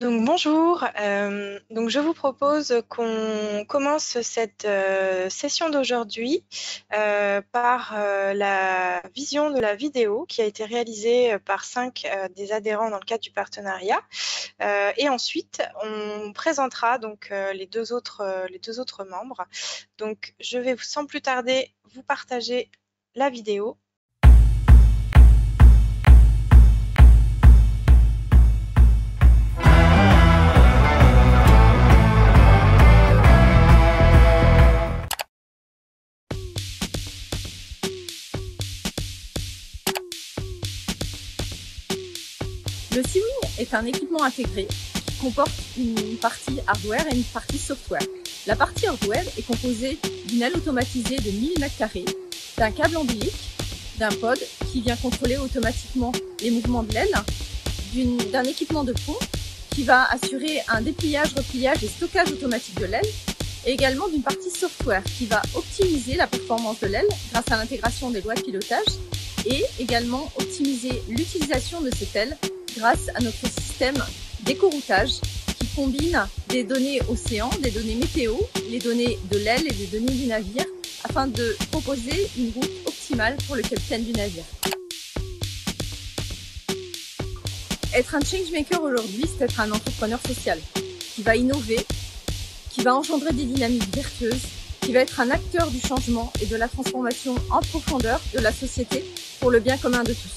Donc bonjour, donc je vous propose qu'on commence cette session d'aujourd'hui par la vision de la vidéo qui a été réalisée par 5 des adhérents dans le cadre du partenariat. Et ensuite, on présentera donc les deux autres membres. Donc je vais sans plus tarder vous partager la vidéo. Le Seawing est un équipement intégré qui comporte une partie hardware et une partie software. La partie hardware est composée d'une aile automatisée de 1000 m², d'un câble ombilique, d'un pod qui vient contrôler automatiquement les mouvements de l'aile, d'un équipement de pont qui va assurer un dépliage, repliage et stockage automatique de l'aile, et également d'une partie software qui va optimiser la performance de l'aile grâce à l'intégration des lois de pilotage et également optimiser l'utilisation de cette aile grâce à notre système d'éco-routage qui combine des données océan, des données météo, les données de l'aile et des données du navire afin de proposer une route optimale pour le capitaine du navire. Être un changemaker aujourd'hui, c'est être un entrepreneur social qui va innover, qui va engendrer des dynamiques vertueuses, qui va être un acteur du changement et de la transformation en profondeur de la société pour le bien commun de tous.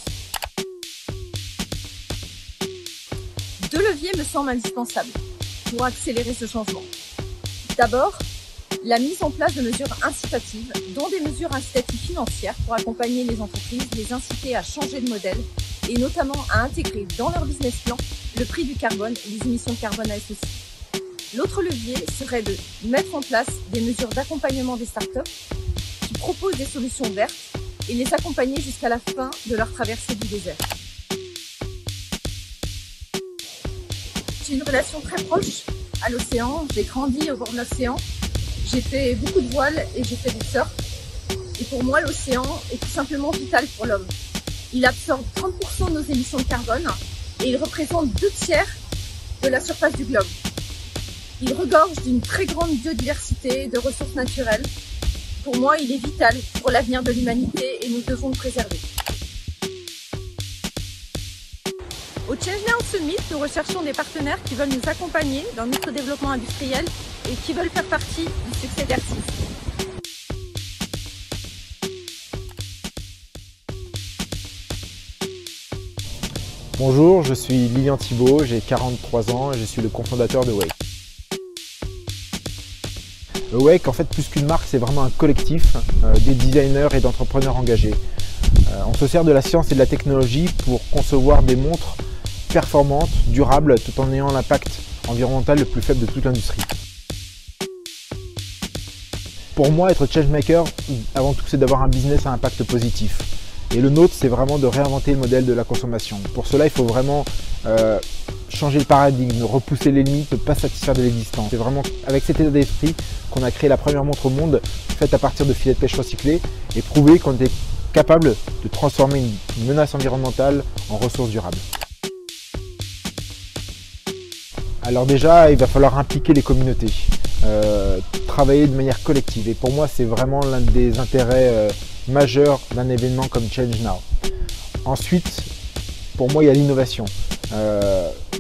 Deux leviers me semblent indispensables pour accélérer ce changement. D'abord, la mise en place de mesures incitatives, dont des mesures incitatives financières pour accompagner les entreprises, les inciter à changer de modèle et notamment à intégrer dans leur business plan le prix du carbone et les émissions de carbone associées. L'autre levier serait de mettre en place des mesures d'accompagnement des startups qui proposent des solutions vertes et les accompagner jusqu'à la fin de leur traversée du désert. J'ai une relation très proche à l'océan, j'ai grandi au bord de l'océan, j'ai fait beaucoup de voile et j'ai fait du surf. Et pour moi, l'océan est tout simplement vital pour l'homme. Il absorbe 30% de nos émissions de carbone et il représente 2/3 de la surface du globe. Il regorge d'une très grande biodiversité, de ressources naturelles. Pour moi, il est vital pour l'avenir de l'humanité et nous devons le préserver. Au Change Now Summit, nous recherchons des partenaires qui veulent nous accompagner dans notre développement industriel et qui veulent faire partie du succès d'Airsis. Bonjour, je suis Lilian Thibault, j'ai 43 ans et je suis le cofondateur de Wake. Wake, en fait, plus qu'une marque, c'est vraiment un collectif des designers et d'entrepreneurs engagés. On se sert de la science et de la technologie pour concevoir des montres performantes, durables, tout en ayant l'impact environnemental le plus faible de toute l'industrie. Pour moi, être changemaker, avant tout, c'est d'avoir un business à impact positif. Et le nôtre, c'est vraiment de réinventer le modèle de la consommation. Pour cela, il faut vraiment changer le paradigme, repousser les limites, ne pas satisfaire de l'existant. C'est vraiment avec cet état d'esprit qu'on a créé la première montre au monde faite à partir de filets de pêche recyclés et prouvé qu'on était capable de transformer une menace environnementale en ressources durables. Alors déjà, il va falloir impliquer les communautés, travailler de manière collective. Et pour moi, c'est vraiment l'un des intérêts majeurs d'un événement comme Change Now. Ensuite, pour moi, il y a l'innovation,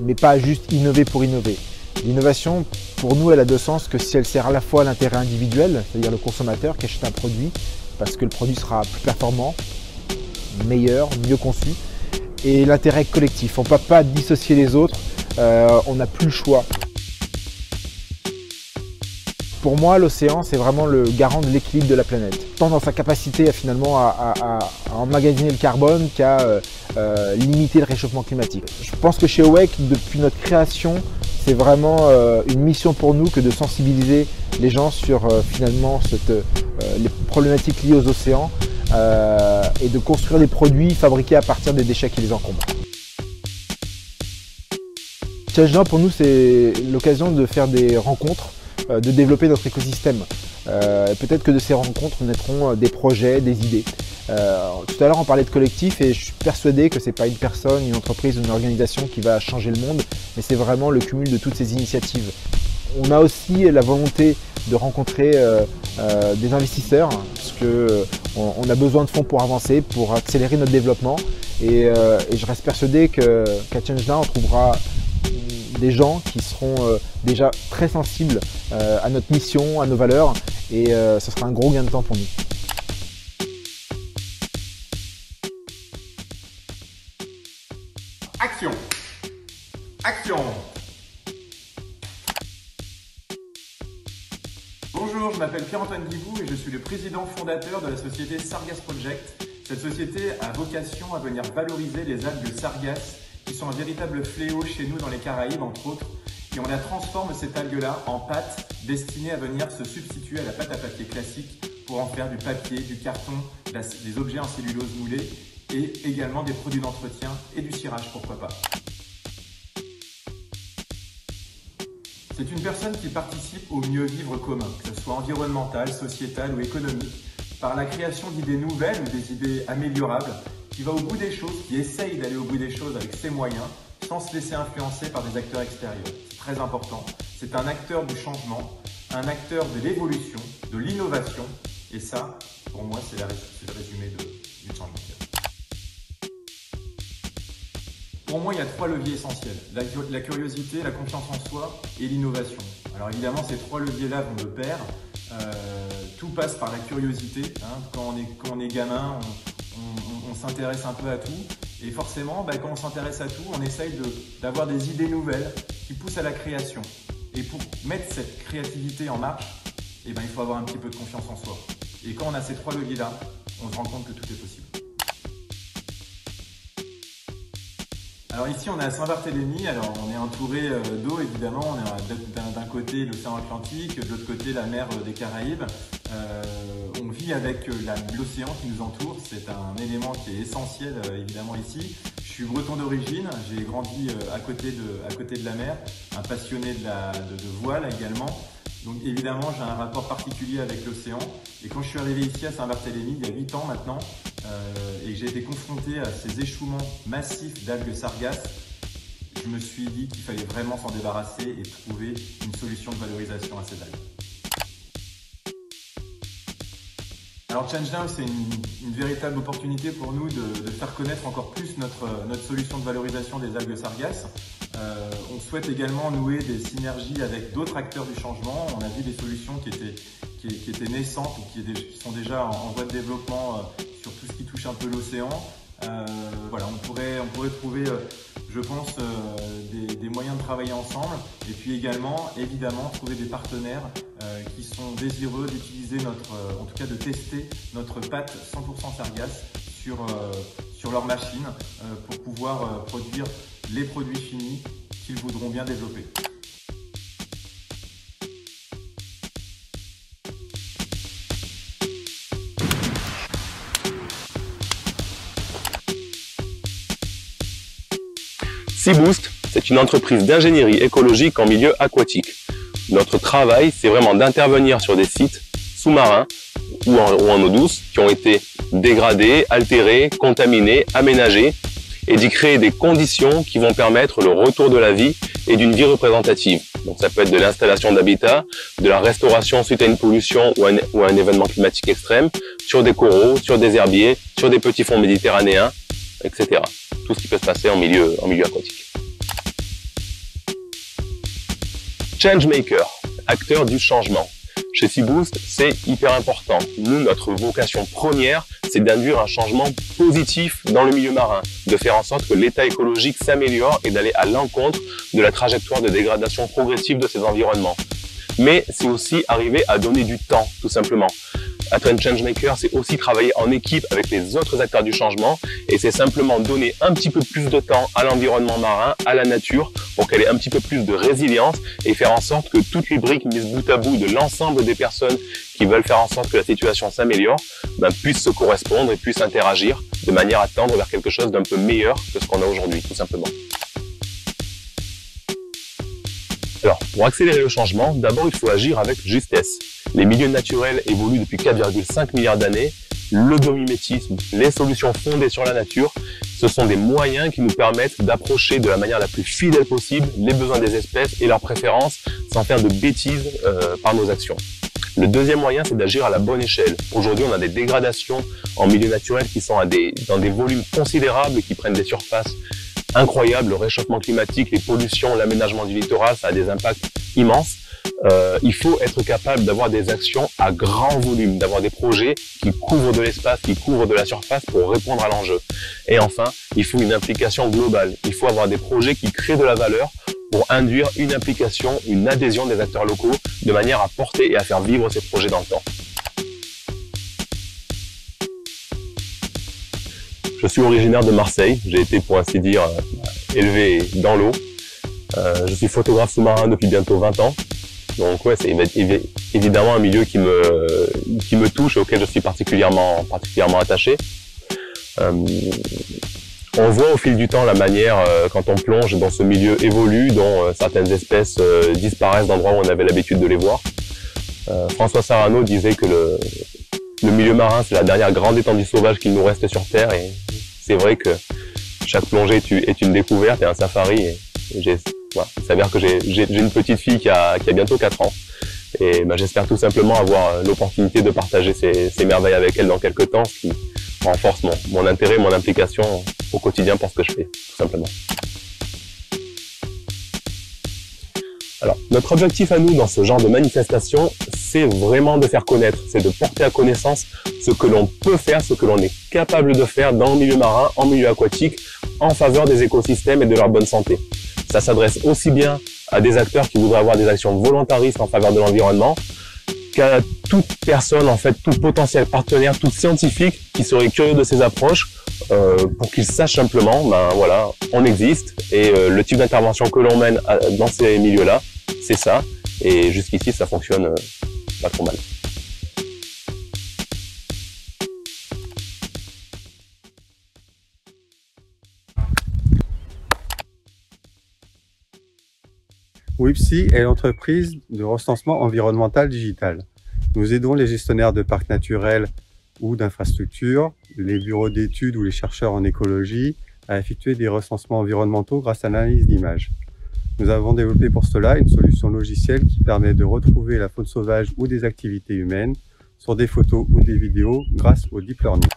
mais pas juste innover pour innover. L'innovation, pour nous, elle a deux sens, que si elle sert à la fois à l'intérêt individuel, c'est-à-dire le consommateur qui achète un produit, parce que le produit sera plus performant, meilleur, mieux conçu, et l'intérêt collectif. On ne peut pas dissocier les autres, on n'a plus le choix. Pour moi, l'océan, c'est vraiment le garant de l'équilibre de la planète, tant dans sa capacité à emmagasiner le carbone qu'à limiter le réchauffement climatique. Je pense que chez Wake, depuis notre création, c'est vraiment une mission pour nous que de sensibiliser les gens sur finalement les problématiques liées aux océans et de construire des produits fabriqués à partir des déchets qui les encombrent. Change Now, pour nous, c'est l'occasion de faire des rencontres, de développer notre écosystème. Peut-être que de ces rencontres naîtront des projets, des idées. Tout à l'heure on parlait de collectif et je suis persuadé que ce n'est pas une personne, une entreprise ou une organisation qui va changer le monde, mais c'est vraiment le cumul de toutes ces initiatives. On a aussi la volonté de rencontrer des investisseurs, parce qu'on a besoin de fonds pour avancer, pour accélérer notre développement. Et je reste persuadé qu'à ChangeNow, on trouvera des gens qui seront déjà très sensibles à notre mission, à nos valeurs, et ce sera un gros gain de temps pour nous. Action! Action! Bonjour, je m'appelle Pierre-Antoine Guibou et je suis le président fondateur de la société Sargasse Project. Cette société a vocation à venir valoriser les algues sargasses qui sont un véritable fléau chez nous dans les Caraïbes entre autres, et on la transforme cette algue-là en pâte destinée à venir se substituer à la pâte à papier classique pour en faire du papier, du carton, des objets en cellulose moulée et également des produits d'entretien et du cirage, pourquoi pas. C'est une personne qui participe au mieux vivre commun, que ce soit environnemental, sociétal ou économique, par la création d'idées nouvelles ou des idées améliorables, qui va au bout des choses, qui essaye d'aller au bout des choses avec ses moyens, sans se laisser influencer par des acteurs extérieurs. C'est très important. C'est un acteur du changement, un acteur de l'évolution, de l'innovation, et ça, pour moi, c'est le résumé du changement. Pour moi, il y a trois leviers essentiels, la curiosité, la confiance en soi et l'innovation. Alors évidemment, ces trois leviers-là vont de pair. Tout passe par la curiosité. Quand on est gamin, on s'intéresse un peu à tout. Et forcément, quand on s'intéresse à tout, on essaye d'avoir des idées nouvelles qui poussent à la création. Et pour mettre cette créativité en marche, il faut avoir un petit peu de confiance en soi. Et quand on a ces trois leviers-là, on se rend compte que tout est possible. Alors ici on est à Saint-Barthélemy, alors on est entouré d'eau évidemment, on est d'un côté l'océan Atlantique, de l'autre côté la mer des Caraïbes. On vit avec l'océan qui nous entoure, c'est un élément qui est essentiel évidemment ici. Je suis breton d'origine, j'ai grandi à côté de la mer, un passionné de voile également. Donc évidemment j'ai un rapport particulier avec l'océan. Et quand je suis arrivé ici à Saint-Barthélemy, il y a 8 ans maintenant, et j'ai été confronté à ces échouements massifs d'algues sargasses, je me suis dit qu'il fallait vraiment s'en débarrasser et trouver une solution de valorisation à ces algues. Alors ChangeNow, c'est une véritable opportunité pour nous de faire connaître encore plus notre solution de valorisation des algues sargasses. On souhaite également nouer des synergies avec d'autres acteurs du changement. On a vu des solutions qui étaient naissantes ou qui sont déjà en voie de développement sur tout ce qui touche un peu l'océan. Voilà, on pourrait trouver, je pense, des moyens de travailler ensemble et puis également, évidemment, trouver des partenaires qui sont désireux d'utiliser en tout cas de tester notre pâte 100% sargasse sur leur machine pour pouvoir produire les produits finis qu'ils voudront bien développer. Seaboost, c'est une entreprise d'ingénierie écologique en milieu aquatique. Notre travail, c'est vraiment d'intervenir sur des sites sous-marins ou en eau douce qui ont été dégradés, altérés, contaminés, aménagés et d'y créer des conditions qui vont permettre le retour de la vie et d'une vie représentative. Donc ça peut être de l'installation d'habitat, de la restauration suite à une pollution ou à un événement climatique extrême, sur des coraux, sur des herbiers, sur des petits fonds méditerranéens, etc. Tout ce qui peut se passer en milieu aquatique. Changemaker, acteur du changement. Chez Seaboost, c'est hyper important. Nous, notre vocation première, c'est d'induire un changement positif dans le milieu marin, de faire en sorte que l'état écologique s'améliore et d'aller à l'encontre de la trajectoire de dégradation progressive de ces environnements. Mais c'est aussi arriver à donner du temps, tout simplement. Être Changemaker, c'est aussi travailler en équipe avec les autres acteurs du changement et c'est simplement donner un petit peu plus de temps à l'environnement marin, à la nature, pour qu'elle ait un petit peu plus de résilience et faire en sorte que toutes les briques mises bout à bout de l'ensemble des personnes qui veulent faire en sorte que la situation s'améliore puissent se correspondre et puissent interagir de manière à tendre vers quelque chose d'un peu meilleur que ce qu'on a aujourd'hui, tout simplement. Alors, pour accélérer le changement, d'abord il faut agir avec justesse. Les milieux naturels évoluent depuis 4,5 milliards d'années. Le biomimétisme, les solutions fondées sur la nature Ce sont des moyens qui nous permettent d'approcher de la manière la plus fidèle possible les besoins des espèces et leurs préférences sans faire de bêtises par nos actions. Le deuxième moyen, c'est d'agir à la bonne échelle. Aujourd'hui, on a des dégradations en milieu naturel qui sont dans des volumes considérables et qui prennent des surfaces incroyables. Le réchauffement climatique, les pollutions, l'aménagement du littoral, ça a des impacts immenses. Il faut être capable d'avoir des actions à grand volume, d'avoir des projets qui couvrent de l'espace, qui couvrent de la surface pour répondre à l'enjeu. Et enfin, il faut une implication globale. Il faut avoir des projets qui créent de la valeur pour induire une implication, une adhésion des acteurs locaux de manière à porter et à faire vivre ces projets dans le temps. Je suis originaire de Marseille, j'ai été pour ainsi dire élevé dans l'eau. Je suis photographe sous-marin depuis bientôt 20 ans. Donc ouais, c'est évidemment un milieu qui me touche et auquel je suis particulièrement attaché. On voit au fil du temps la manière, quand on plonge dans ce milieu évolue, dont certaines espèces disparaissent d'endroits où on avait l'habitude de les voir. François Sarano disait que le milieu marin, c'est la dernière grande étendue sauvage qu'il nous reste sur Terre, et c'est vrai que chaque plongée est une découverte et un safari. Voilà, il s'avère que j'ai une petite fille qui a bientôt 4 ans. Et j'espère tout simplement avoir l'opportunité de partager ces merveilles avec elle dans quelques temps, ce qui renforce mon intérêt, mon implication au quotidien pour ce que je fais, tout simplement. Alors, notre objectif à nous dans ce genre de manifestation, c'est vraiment de faire connaître, c'est de porter à connaissance ce que l'on peut faire, ce que l'on est capable de faire dans le milieu marin, en milieu aquatique, en faveur des écosystèmes et de leur bonne santé. Ça s'adresse aussi bien à des acteurs qui voudraient avoir des actions volontaristes en faveur de l'environnement, qu'à toute personne, en fait, tout potentiel partenaire, tout scientifique qui serait curieux de ces approches, pour qu'ils sachent simplement, voilà, on existe et le type d'intervention que l'on mène dans ces milieux-là, c'est ça. Et jusqu'ici, ça fonctionne pas trop mal. WIPSI est l'entreprise de recensement environnemental digital. Nous aidons les gestionnaires de parcs naturels ou d'infrastructures, les bureaux d'études ou les chercheurs en écologie à effectuer des recensements environnementaux grâce à l'analyse d'images. Nous avons développé pour cela une solution logicielle qui permet de retrouver la faune sauvage ou des activités humaines sur des photos ou des vidéos grâce au deep learning.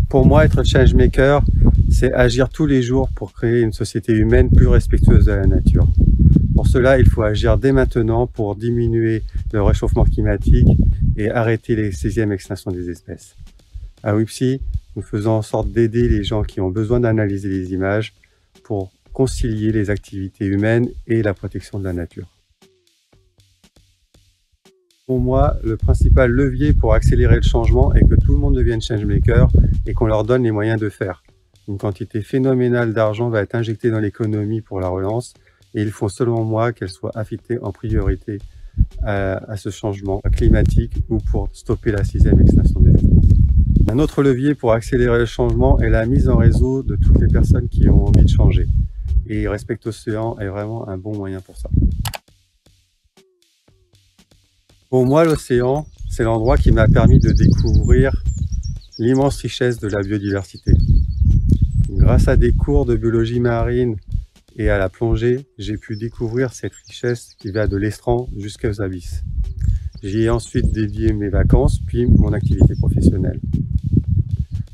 Pour moi, être changemaker, c'est agir tous les jours pour créer une société humaine plus respectueuse de la nature. Pour cela, il faut agir dès maintenant pour diminuer le réchauffement climatique et arrêter les 6e extinctions des espèces. À WIPSI, nous faisons en sorte d'aider les gens qui ont besoin d'analyser les images pour concilier les activités humaines et la protection de la nature. Pour moi, le principal levier pour accélérer le changement est que tout le monde devienne changemaker et qu'on leur donne les moyens de faire. Une quantité phénoménale d'argent va être injectée dans l'économie pour la relance et il faut selon moi qu'elle soit affectée en priorité à ce changement climatique ou pour stopper la 6e extinction des espèces. Un autre levier pour accélérer le changement est la mise en réseau de toutes les personnes qui ont envie de changer. Et Respect Océan est vraiment un bon moyen pour ça. Pour moi, l'océan, c'est l'endroit qui m'a permis de découvrir l'immense richesse de la biodiversité. Grâce à des cours de biologie marine et à la plongée, j'ai pu découvrir cette richesse qui va de l'estran jusqu'aux abysses. J'y ai ensuite dédié mes vacances, puis mon activité professionnelle.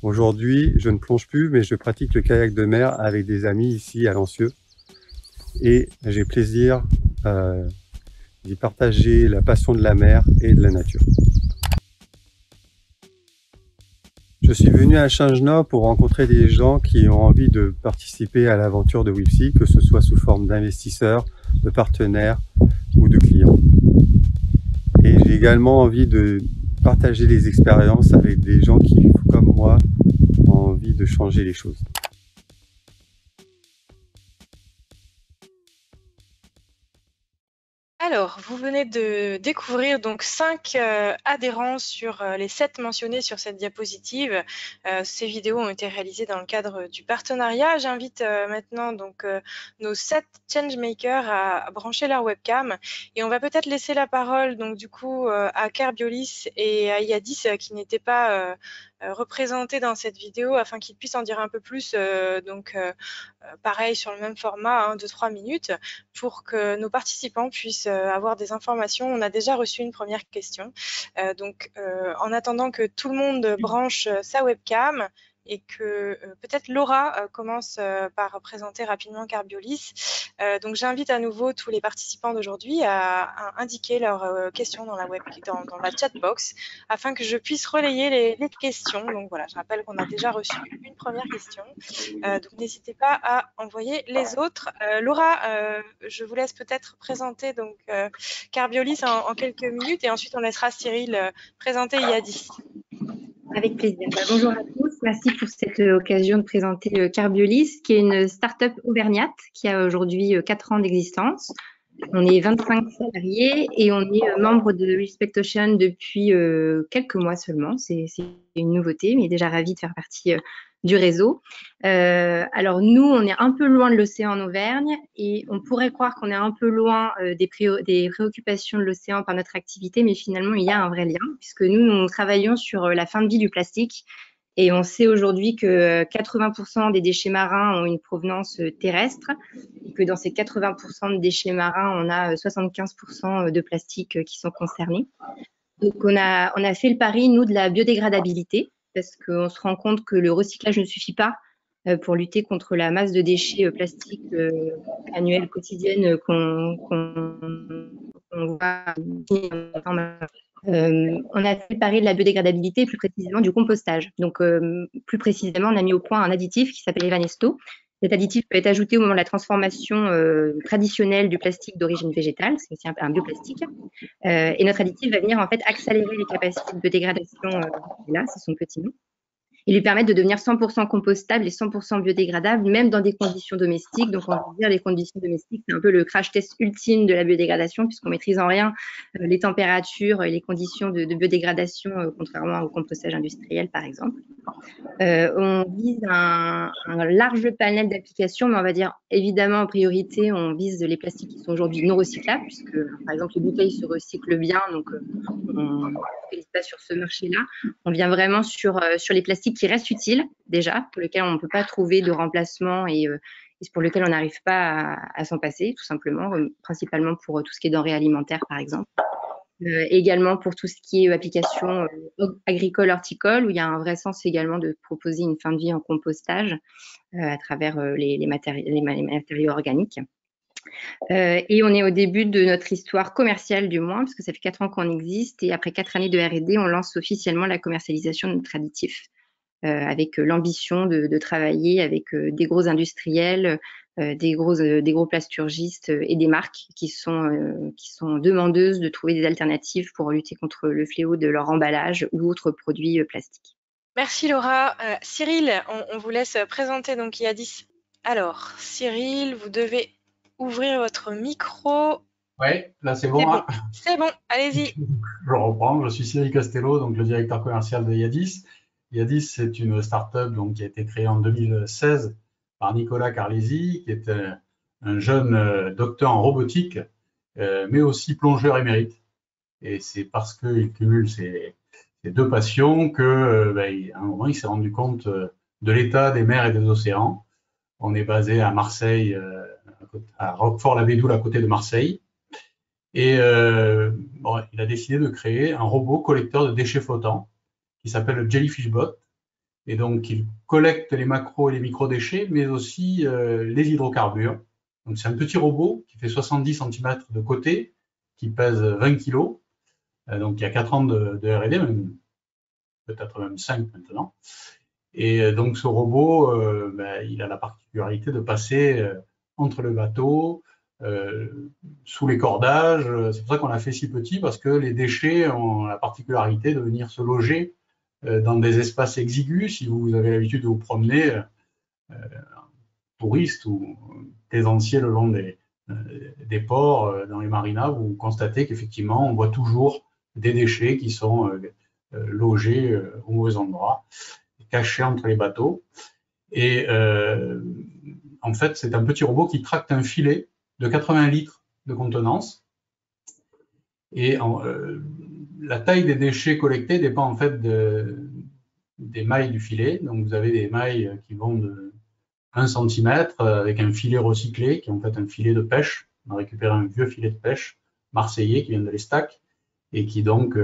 Aujourd'hui, je ne plonge plus, mais je pratique le kayak de mer avec des amis ici à Lancieux. Et j'ai plaisir d'y partager la passion de la mer et de la nature. Je suis venu à Changenau pour rencontrer des gens qui ont envie de participer à l'aventure de WIPSI, que ce soit sous forme d'investisseurs, de partenaires ou de clients. Et j'ai également envie de partager les expériences avec des gens qui, comme moi, ont envie de changer les choses. Alors, vous venez de découvrir donc 5 adhérents sur les 7 mentionnés sur cette diapositive. Ces vidéos ont été réalisées dans le cadre du partenariat. J'invite maintenant donc nos 7 changemakers à brancher leur webcam et on va peut-être laisser la parole donc du coup à Kerbiolis et à Iadis qui n'étaient pas représentés dans cette vidéo afin qu'ils puissent en dire un peu plus, pareil sur le même format, hein, 2-3 minutes, pour que nos participants puissent avoir des informations. On a déjà reçu une première question. En attendant que tout le monde branche sa webcam, et que peut-être Laura commence par présenter rapidement Carbiolys. Donc j'invite à nouveau tous les participants d'aujourd'hui à indiquer leurs questions dans la chatbox afin que je puisse relayer les questions. Donc voilà, je rappelle qu'on a déjà reçu une première question. Donc n'hésitez pas à envoyer les autres. Laura, je vous laisse peut-être présenter donc Carbiolys en quelques minutes, et ensuite on laissera Cyril présenter Iadis. Avec plaisir. Bonjour à tous. Merci pour cette occasion de présenter Carbiolys, qui est une start-up auvergnate qui a aujourd'hui 4 ans d'existence. On est 25 salariés et on est membre de RespectOcean depuis quelques mois seulement. C'est une nouveauté, mais déjà ravi de faire partie du réseau. Alors nous, on est un peu loin de l'océan en Auvergne et on pourrait croire qu'on est un peu loin des préoccupations de l'océan par notre activité, mais finalement, il y a un vrai lien puisque nous travaillons sur la fin de vie du plastique et on sait aujourd'hui que 80% des déchets marins ont une provenance terrestre et que dans ces 80% de déchets marins, on a 75% de plastique qui sont concernés. Donc, on a fait le pari, nous, de la biodégradabilité, parce qu'on se rend compte que le recyclage ne suffit pas pour lutter contre la masse de déchets plastiques annuels, quotidiennes qu'on voit. On a fait le pari de la biodégradabilité, plus précisément du compostage. Donc, plus précisément, on a mis au point un additif qui s'appelle Evanesto. Cet additif peut être ajouté au moment de la transformation traditionnelle du plastique d'origine végétale, c'est aussi un bioplastique. Et notre additif va venir en fait accélérer les capacités de biodégradation, là, c'est son petit nom, et lui permettre de devenir 100% compostable et 100% biodégradable, même dans des conditions domestiques. Donc, on va dire les conditions domestiques, c'est un peu le crash test ultime de la biodégradation, puisqu'on maîtrise en rien les températures et les conditions de biodégradation, contrairement au compostage industriel, par exemple. On vise un large panel d'applications, mais on va dire évidemment en priorité, on vise les plastiques qui sont aujourd'hui non recyclables, puisque par exemple les bouteilles se recyclent bien, donc on ne fait pas sur ce marché-là. On vient vraiment sur les plastiques qui restent utiles déjà, pour lesquels on ne peut pas trouver de remplacement et pour lesquels on n'arrive pas à s'en passer, tout simplement, principalement pour tout ce qui est denrées alimentaires, par exemple. Également pour tout ce qui est application agricole, horticole, où il y a un vrai sens également de proposer une fin de vie en compostage à travers les matériaux organiques. Et on est au début de notre histoire commerciale du moins, parce que ça fait 4 ans qu'on existe, et après 4 années de R&D, on lance officiellement la commercialisation de notre additif, avec l'ambition de travailler avec des gros industriels, des gros plasturgistes et des marques qui sont demandeuses de trouver des alternatives pour lutter contre le fléau de leur emballage ou autres produits plastiques. Merci Laura. Cyril, on vous laisse présenter donc Iadis. Alors, Cyril, vous devez ouvrir votre micro. Oui, là c'est bon. C'est bon, allez-y. Je reprends, je suis Cyril Castello, donc le directeur commercial de Iadis. Iadis, c'est une start-up donc, qui a été créée en 2016 par Nicolas Carlesi, qui est un jeune docteur en robotique, mais aussi plongeur émérite. Et c'est parce qu'il cumule ces 2 passions qu'à un moment, il s'est rendu compte de l'état des mers et des océans. On est basé à Marseille, à Roquefort-la-Bédoule, à côté de Marseille. Et il a décidé de créer un robot collecteur de déchets flottants qui s'appelle le Jellyfish Bot. Et donc, il collecte les macro et les micro-déchets, mais aussi les hydrocarbures. Donc, c'est un petit robot qui fait 70 cm de côté, qui pèse 20 kg. Donc, il y a 4 ans de R&D, peut-être même 5 maintenant. Et donc, ce robot, il a la particularité de passer entre le bateau, sous les cordages. C'est pour ça qu'on l'a fait si petit, parce que les déchets ont la particularité de venir se loger dans des espaces exigus. Si vous avez l'habitude de vous promener, touriste ou plaisancier le long des ports, dans les marinas, vous constatez qu'effectivement, on voit toujours des déchets qui sont logés au mauvais endroit, cachés entre les bateaux. Et en fait, c'est un petit robot qui tracte un filet de 80 litres de contenance. Et la taille des déchets collectés dépend en fait des mailles du filet. Donc, vous avez des mailles qui vont de 1 cm avec un filet recyclé, qui est en fait un filet de pêche. On a récupéré un vieux filet de pêche marseillais qui vient de l'Estac et qui donc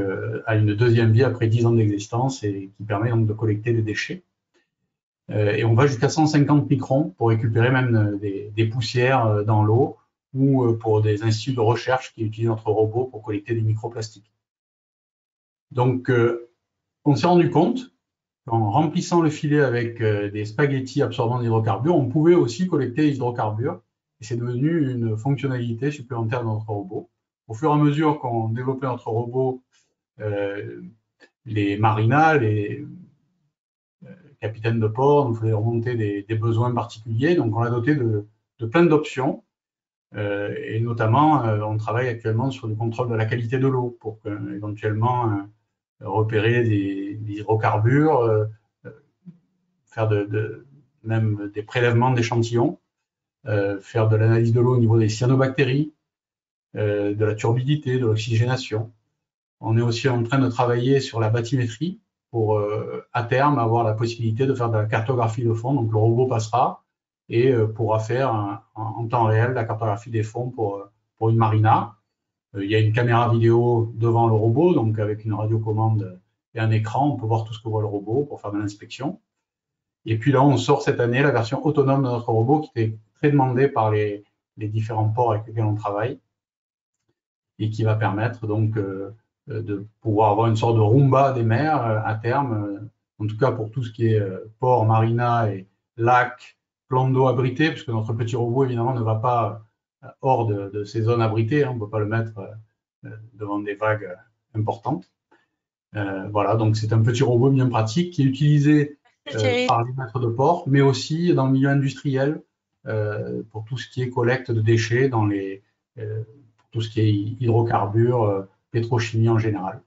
a une deuxième vie après 10 ans d'existence et qui permet donc de collecter des déchets. Et on va jusqu'à 150 microns pour récupérer même des poussières dans l'eau ou pour des instituts de recherche qui utilisent notre robot pour collecter des microplastiques. Donc, on s'est rendu compte qu'en remplissant le filet avec des spaghettis absorbant d'hydrocarbures, on pouvait aussi collecter les hydrocarbures. Et c'est devenu une fonctionnalité supplémentaire de notre robot. Au fur et à mesure qu'on développait notre robot, les marinas, les capitaines de port nous faisaient remonter des besoins particuliers. Donc, on l'a doté de plein d'options. Et notamment, on travaille actuellement sur le contrôle de la qualité de l'eau pour éventuellement repérer des hydrocarbures, faire même des prélèvements d'échantillons, faire de l'analyse de l'eau au niveau des cyanobactéries, de la turbidité, de l'oxygénation. On est aussi en train de travailler sur la bathymétrie pour, à terme, avoir la possibilité de faire de la cartographie de fond. Donc, le robot passera et pourra faire en temps réel la cartographie des fonds pour une marina. Il y a une caméra vidéo devant le robot, donc avec une radiocommande et un écran, on peut voir tout ce que voit le robot pour faire de l'inspection. Et puis là, on sort cette année la version autonome de notre robot qui était très demandée par les différents ports avec lesquels on travaille et qui va permettre donc de pouvoir avoir une sorte de Roomba des mers à terme, en tout cas pour tout ce qui est port, marina et lac, plan d'eau abrité, puisque notre petit robot évidemment ne va pas hors de ces zones abritées, hein, on ne peut pas le mettre devant des vagues importantes. Voilà, donc c'est un petit robot bien pratique qui est utilisé par les maîtres de port, mais aussi dans le milieu industriel pour tout ce qui est collecte de déchets, pour tout ce qui est hydrocarbures, pétrochimie en général.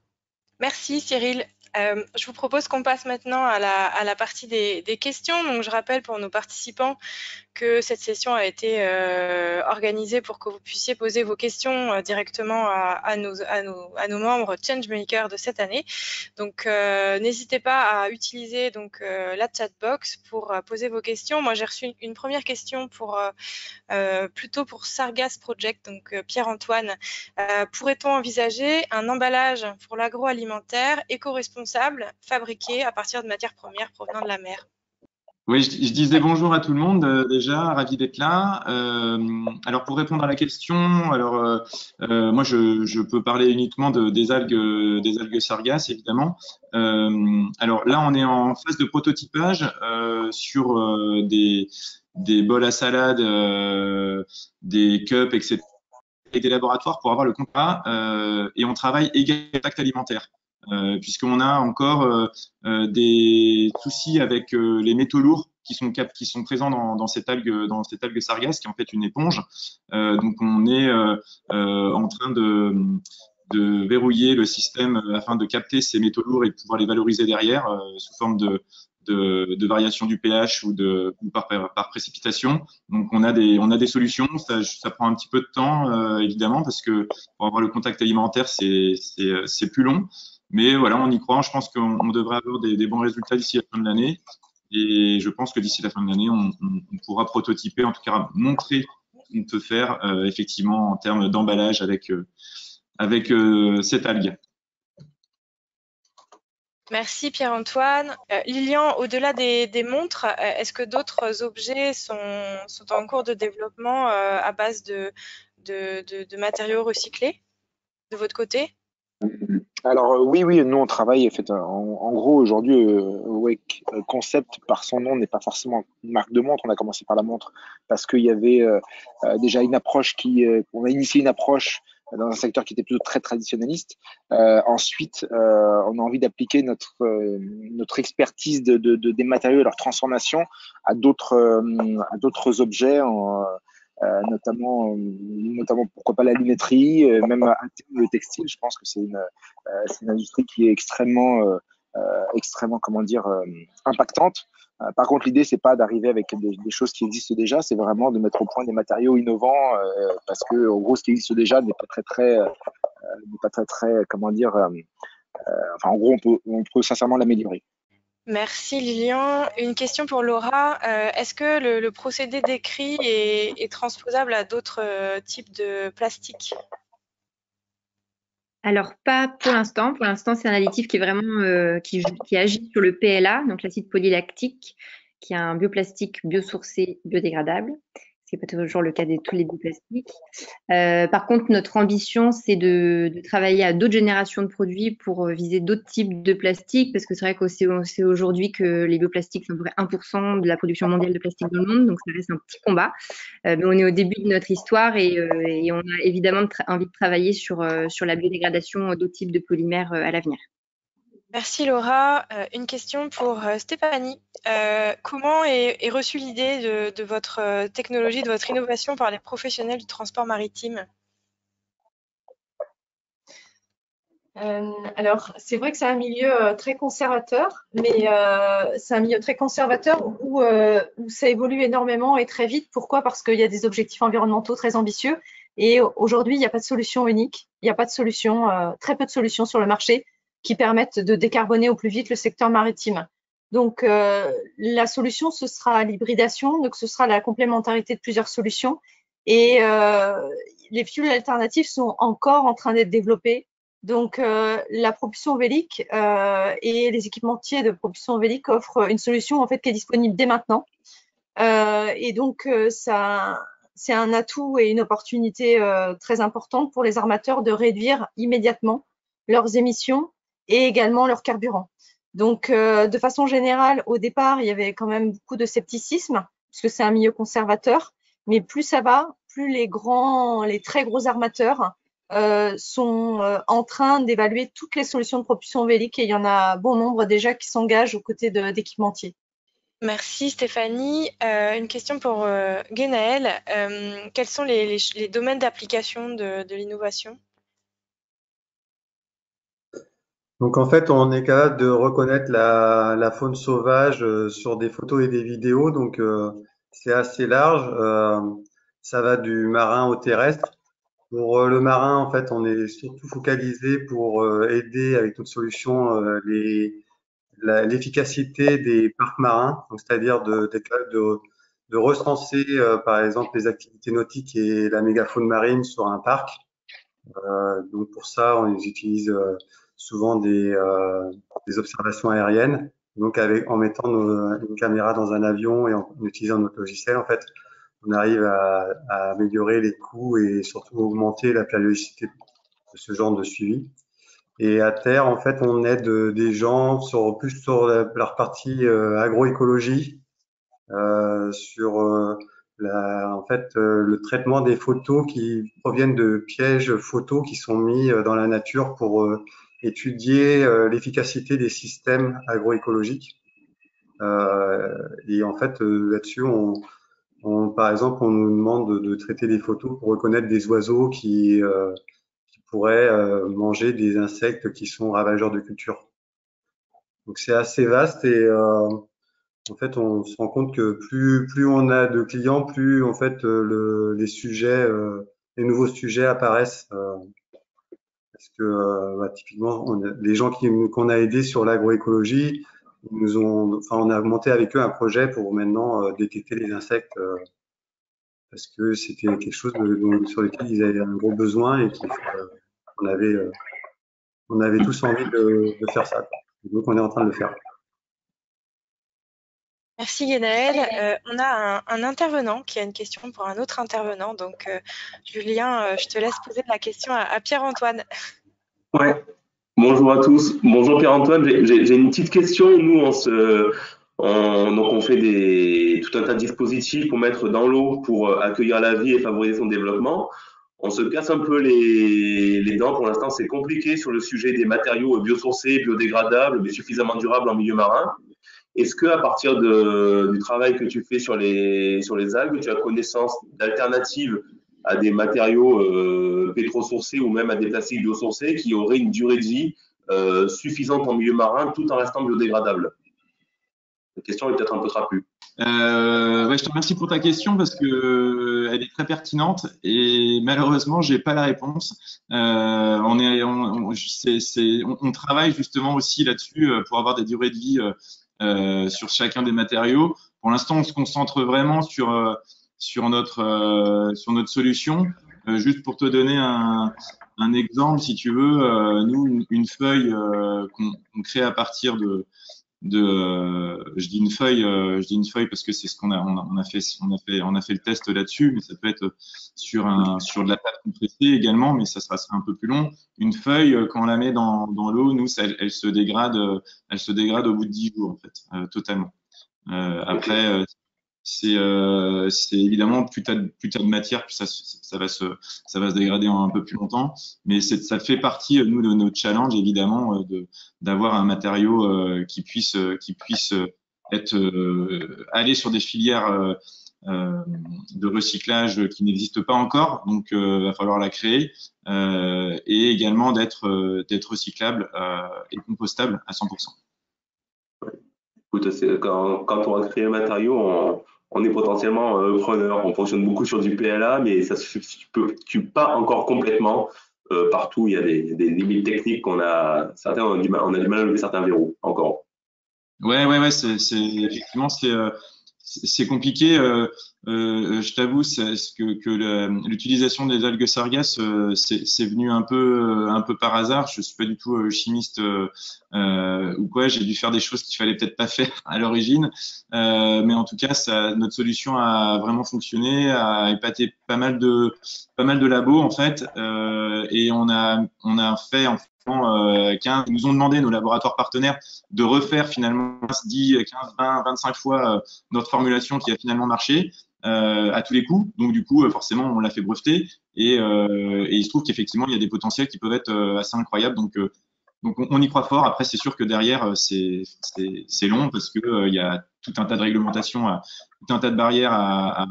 Merci Cyril. Je vous propose qu'on passe maintenant à la partie des questions. Donc, je rappelle pour nos participants que cette session a été organisée pour que vous puissiez poser vos questions directement à nos membres Changemaker de cette année. Donc, n'hésitez pas à utiliser donc, la chatbox pour poser vos questions. Moi, j'ai reçu une première question plutôt pour Sargas Project, donc Pierre-Antoine. Pourrait-on envisager un emballage pour l'agroalimentaire éco-responsable fabriqué à partir de matières premières provenant de la mer? Oui, je disais bonjour à tout le monde déjà, ravi d'être là. Alors pour répondre à la question, moi je peux parler uniquement des algues sargasses évidemment. Alors là on est en phase de prototypage sur des bols à salade, des cups, etc. et des laboratoires pour avoir le contrat et on travaille également au contact alimentaire. Puisqu'on a encore des soucis avec les métaux lourds qui sont présents dans cette algue sargasse qui est en fait une éponge. Donc on est en train de verrouiller le système afin de capter ces métaux lourds et de pouvoir les valoriser derrière sous forme de variation du pH ou par précipitation. Donc on a des solutions. Ça prend un petit peu de temps évidemment parce que pour avoir le contact alimentaire c'est plus long. Mais voilà, on y croit. Je pense qu'on devrait avoir des bons résultats d'ici la fin de l'année. Et je pense que d'ici la fin de l'année, on pourra prototyper, en tout cas montrer ce qu'on peut faire effectivement en termes d'emballage avec cette algue. Merci Pierre-Antoine. Lilian, au-delà des montres, est-ce que d'autres objets sont en cours de développement à base de matériaux recyclés de votre côté? Alors oui, nous on travaille en gros aujourd'hui. Wake Concept par son nom n'est pas forcément une marque de montre. On a commencé par la montre parce qu'il y avait déjà une approche on a initié une approche dans un secteur qui était plutôt très traditionnaliste. Ensuite, on a envie d'appliquer notre expertise des matériaux et leur transformation à d'autres objets. Notamment pourquoi pas la lunetterie, même à terme le textile. Je pense que c'est une industrie qui est extrêmement comment dire impactante. Par contre, l'idée c'est pas d'arriver avec des choses qui existent déjà, c'est vraiment de mettre au point des matériaux innovants parce que en gros ce qui existe déjà n'est pas très comment dire enfin en gros on peut sincèrement l'améliorer. Merci Lilian. Une question pour Laura. Est-ce que le procédé décrit est transposable à d'autres types de plastique? Alors, pas pour l'instant. Pour l'instant, c'est un additif qui est vraiment qui agit sur le PLA, donc l'acide polylactique, qui est un bioplastique biosourcé biodégradable. Ce n'est pas toujours le cas de tous les bioplastiques. Par contre, notre ambition, c'est de travailler à d'autres générations de produits pour viser d'autres types de plastiques, parce que c'est vrai qu'on sait aujourd'hui que les bioplastiques, c'est à peu près 1% de la production mondiale de plastique dans le monde, donc ça reste un petit combat. Mais on est au début de notre histoire et on a évidemment envie de travailler sur la biodégradation d'autres types de polymères à l'avenir. Merci Laura. Une question pour Stéphanie. Comment est reçue l'idée de votre technologie, de votre innovation par les professionnels du transport maritime? Alors, c'est vrai que c'est un milieu très conservateur, mais c'est un milieu très conservateur où ça évolue énormément et très vite. Pourquoi? Parce qu'il y a des objectifs environnementaux très ambitieux et aujourd'hui, il n'y a pas de solution unique. Il n'y a pas de solution, très peu de solutions sur le marché qui permettent de décarboner au plus vite le secteur maritime. Donc, la solution, ce sera l'hybridation, donc ce sera la complémentarité de plusieurs solutions. Et les fuels alternatifs sont encore en train d'être développés. Donc, la propulsion vélique et les équipementiers de propulsion vélique offrent une solution en fait qui est disponible dès maintenant. Et donc, c'est un atout et une opportunité très importante pour les armateurs de réduire immédiatement leurs émissions et également leur carburant. Donc, de façon générale, au départ, il y avait quand même beaucoup de scepticisme puisque c'est un milieu conservateur. Mais plus ça va, plus les très gros armateurs sont en train d'évaluer toutes les solutions de propulsion vélique et il y en a bon nombre déjà qui s'engagent aux côtés d'équipementiers. Merci Stéphanie. Une question pour Guénaël. Quels sont les domaines d'application de l'innovation? Donc en fait, on est capable de reconnaître la faune sauvage sur des photos et des vidéos, donc c'est assez large. Ça va du marin au terrestre. Pour le marin, en fait, on est surtout focalisé pour aider avec notre solution l'efficacité des parcs marins, donc c'est-à-dire d'être capable de recenser par exemple les activités nautiques et la mégafaune marine sur un parc. Donc pour ça, on utilise souvent des observations aériennes. Donc en mettant une caméra dans un avion et en utilisant notre logiciel, en fait, on arrive à améliorer les coûts et surtout augmenter la périodicité de ce genre de suivi. Et à terre, en fait, on aide des gens plus sur leur partie agroécologie, sur le traitement des photos qui proviennent de pièges photos qui sont mis dans la nature pour étudier l'efficacité des systèmes agroécologiques. Et en fait, là-dessus, par exemple, on nous demande de traiter des photos pour reconnaître des oiseaux qui pourraient manger des insectes qui sont ravageurs de culture. Donc c'est assez vaste et en fait, on se rend compte que plus on a de clients, plus en fait les nouveaux sujets apparaissent. Parce que typiquement, les gens qu'on a aidés sur l'agroécologie, on a augmenté avec eux un projet pour maintenant détecter les insectes parce que c'était quelque chose sur lequel ils avaient un gros besoin et on avait tous envie de faire ça. Donc on est en train de le faire. Merci Guénaël. On a un intervenant qui a une question pour un autre intervenant. Donc, Julien, je te laisse poser la question à Pierre-Antoine. Ouais. Bonjour à tous. Bonjour Pierre-Antoine. J'ai une petite question. Nous, donc on fait tout un tas de dispositifs pour mettre dans l'eau pour accueillir la vie et favoriser son développement. On se casse un peu les dents. Pour l'instant, c'est compliqué sur le sujet des matériaux biosourcés, biodégradables, mais suffisamment durables en milieu marin. Est-ce que, à partir du travail que tu fais sur les algues, tu as connaissance d'alternatives à des matériaux pétrosourcés ou même à des plastiques biosourcés qui auraient une durée de vie suffisante en milieu marin tout en restant biodégradables? La question est peut-être un peu trapue. Je te remercie pour ta question parce que elle est très pertinente et malheureusement j'ai pas la réponse. On travaille justement aussi là-dessus pour avoir des durées de vie sur chacun des matériaux. Pour l'instant, on se concentre vraiment sur notre solution. Juste pour te donner un exemple, si tu veux, nous, une feuille qu'on crée à partir je dis une feuille parce que c'est ce qu'on a, on a fait le test là-dessus, mais ça peut être sur de la pâte compressée également, mais ça sera un peu plus long. Une feuille, quand on la met dans l'eau, nous, elle se dégrade au bout de 10 jours, en fait, totalement. Après, c'est évidemment plus t'as de matière, plus ça va se dégrader en un peu plus longtemps. Mais ça fait partie nous de notre challenge évidemment d'avoir un matériau qui puisse aller sur des filières de recyclage qui n'existent pas encore. Donc va falloir la créer et également d'être recyclable et compostable à 100%. Écoute, quand on va créer un matériau, on est potentiellement preneur. On fonctionne beaucoup sur du PLA, mais ça ne se substitue pas encore complètement. Partout, il y a des limites techniques certains on a du mal à lever certains verrous encore. Ouais, effectivement, c'est compliqué. Je t'avoue, que l'utilisation des algues sargasses, c'est venu un peu par hasard. Je suis pas du tout chimiste ou quoi. J'ai dû faire des choses qu'il fallait peut-être pas faire à l'origine, mais en tout cas, notre solution a vraiment fonctionné, a épaté pas mal de labos en fait, et on a fait ils nous ont demandé, nos laboratoires partenaires, de refaire finalement 10, 15, 20, 25 fois notre formulation qui a finalement marché à tous les coups. Donc du coup, forcément, on l'a fait breveter et il se trouve qu'effectivement, il y a des potentiels qui peuvent être assez incroyables. Donc on y croit fort. Après, c'est sûr que derrière, c'est long parce que il y a tout un tas de réglementations, tout un tas de barrières à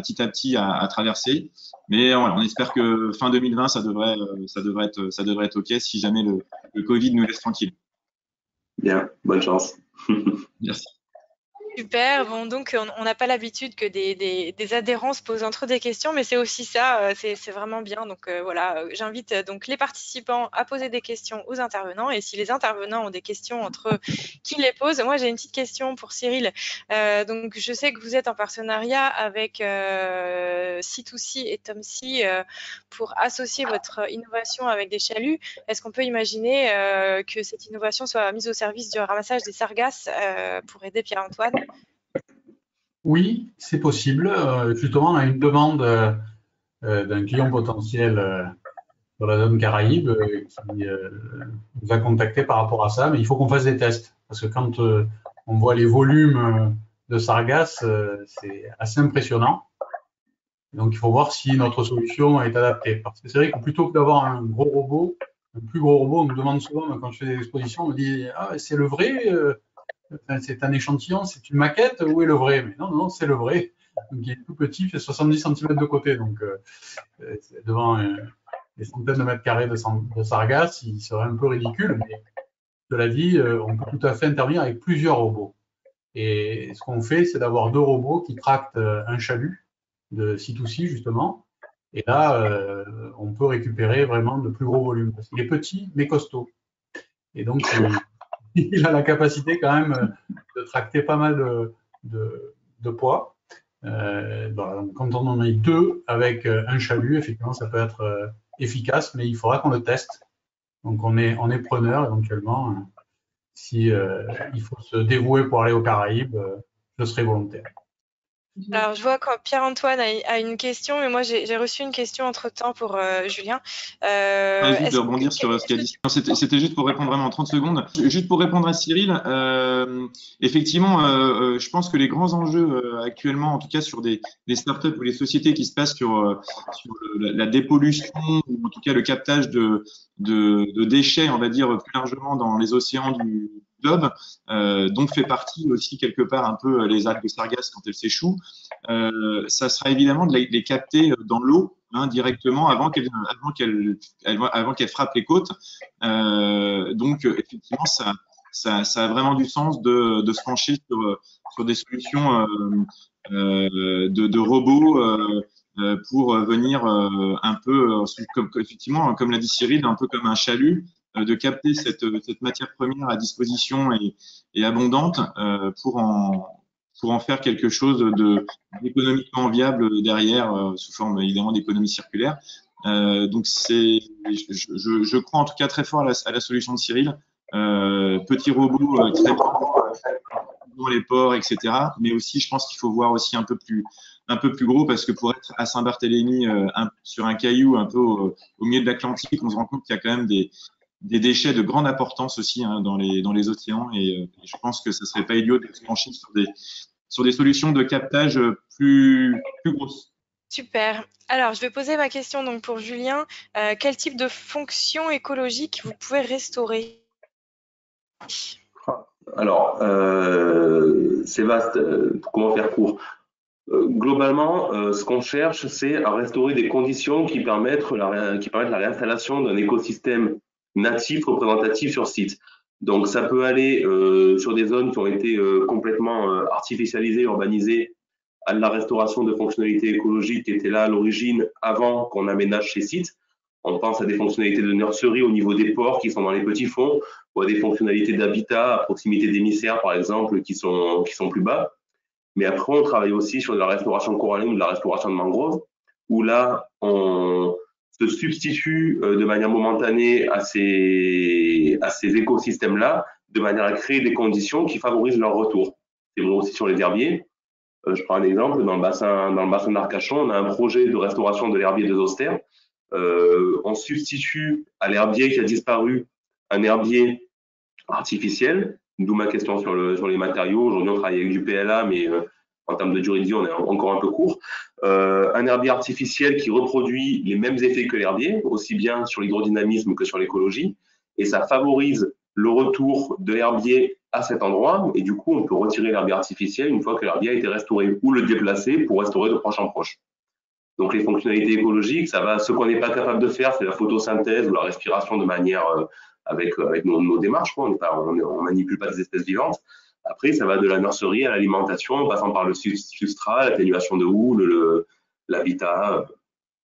petit à traverser. Mais voilà, on espère que fin 2020, ça devrait être OK si jamais le Covid nous laisse tranquille. Bien, bonne chance. Merci. Super. Bon, donc on n'a pas l'habitude que des adhérents se posent entre des questions, mais c'est aussi ça, c'est vraiment bien. Donc voilà, j'invite donc les participants à poser des questions aux intervenants, et si les intervenants ont des questions entre eux, qu'ils les posent. Moi, j'ai une petite question pour Cyril. Donc je sais que vous êtes en partenariat avec C2C et TomC pour associer votre innovation avec des chaluts. Est-ce qu'on peut imaginer que cette innovation soit mise au service du ramassage des sargasses pour aider Pierre-Antoine? Oui, c'est possible. Justement, on a une demande d'un client potentiel sur la zone Caraïbe qui nous a contacté par rapport à ça, mais il faut qu'on fasse des tests parce que quand on voit les volumes de sargasses, c'est assez impressionnant. Donc, il faut voir si notre solution est adaptée. Parce que c'est vrai que plutôt que d'avoir un plus gros robot, on nous demande souvent, quand je fais des expositions, on me dit « Ah, c'est le vrai c'est un échantillon, c'est une maquette, où est le vrai ?» Mais non, c'est le vrai. Donc, il est tout petit, il fait 70 cm de côté. Donc, devant des centaines de mètres carrés de sargasses, il serait un peu ridicule. Mais cela dit, on peut tout à fait intervenir avec plusieurs robots. Et ce qu'on fait, c'est d'avoir 2 robots qui tractent un chalut de C2C, justement. Et là, on peut récupérer vraiment de plus gros volumes. Parce qu'il est petit, mais costaud. Et donc, il a la capacité quand même de tracter pas mal de poids. Donc, quand on en met 2 avec un chalut, effectivement, ça peut être efficace, mais il faudra qu'on le teste. Donc, on est preneur éventuellement. Si il faut se dévouer pour aller aux Caraïbes, je serai volontaire. Alors, je vois que Pierre-Antoine a une question, mais moi, j'ai reçu une question entre-temps pour Julien. Juste de rebondir sur ce qu'a dit. C'était juste pour répondre vraiment en 30 secondes. Juste pour répondre à Cyril, effectivement, je pense que les grands enjeux actuellement, en tout cas sur des startups ou les sociétés qui se passent sur la dépollution ou en tout cas le captage de déchets, on va dire plus largement dans les océans du globe, dont fait partie aussi quelque part un peu les algues sargasses quand elles s'échouent, ça sera évidemment de les capter dans l'eau directement avant qu'elles frappent les côtes. Donc effectivement, ça a vraiment du sens de se pencher sur des solutions de robots pour venir un peu, effectivement, comme l'a dit Cyril, un peu comme un chalut, de capter cette matière première à disposition et abondante pour en faire quelque chose d'économiquement viable derrière, sous forme évidemment d'économie circulaire. Donc je crois en tout cas très fort à la solution de Cyril. Petit robot très dans les ports, etc. Mais aussi, je pense qu'il faut voir aussi un peu plus gros, parce que pour être à Saint-Barthélemy sur un caillou un peu au milieu de l'Atlantique, on se rend compte qu'il y a quand même des déchets de grande importance aussi dans les océans, et je pense que ce serait pas idiot de se pencher sur des solutions de captage plus grosses. Super. Alors, je vais poser ma question donc pour Julien. Quel type de fonction écologique vous pouvez restaurer? Alors, c'est vaste. Comment faire court? Globalement, ce qu'on cherche, c'est à restaurer des conditions qui permettent la réinstallation d'un écosystème natif représentatif sur site. Donc, ça peut aller sur des zones qui ont été complètement artificialisées, urbanisées, à de la restauration de fonctionnalités écologiques qui étaient là à l'origine avant qu'on aménage ces sites. On pense à des fonctionnalités de nurserie au niveau des ports qui sont dans les petits fonds, ou à des fonctionnalités d'habitat à proximité d'émissaires, par exemple, qui sont plus bas. Mais après, on travaille aussi sur de la restauration coralline ou de la restauration de mangroves, où là, on se substitue de manière momentanée à ces écosystèmes-là, de manière à créer des conditions qui favorisent leur retour. C'est bon aussi sur les herbiers. Je prends un exemple, dans le bassin d'Arcachon, on a un projet de restauration de l'herbier de Zoster. On substitue à l'herbier qui a disparu un herbier artificiel, d'où ma question sur les matériaux. Aujourd'hui, on travaille avec du PLA, mais en termes de durée de vie, on est encore un peu court. Un herbier artificiel qui reproduit les mêmes effets que l'herbier, aussi bien sur l'hydrodynamisme que sur l'écologie, et ça favorise le retour de l'herbier à cet endroit, et du coup, on peut retirer l'herbier artificiel une fois que l'herbier a été restauré, ou le déplacer pour restaurer de proche en proche. Donc, les fonctionnalités écologiques, ça va. Ce qu'on n'est pas capable de faire, c'est la photosynthèse ou la respiration de manière avec nos démarches. On manipule pas des espèces vivantes. Après, ça va de la nurserie à l'alimentation, en passant par le substrat, l'atténuation de houle, l'habitat.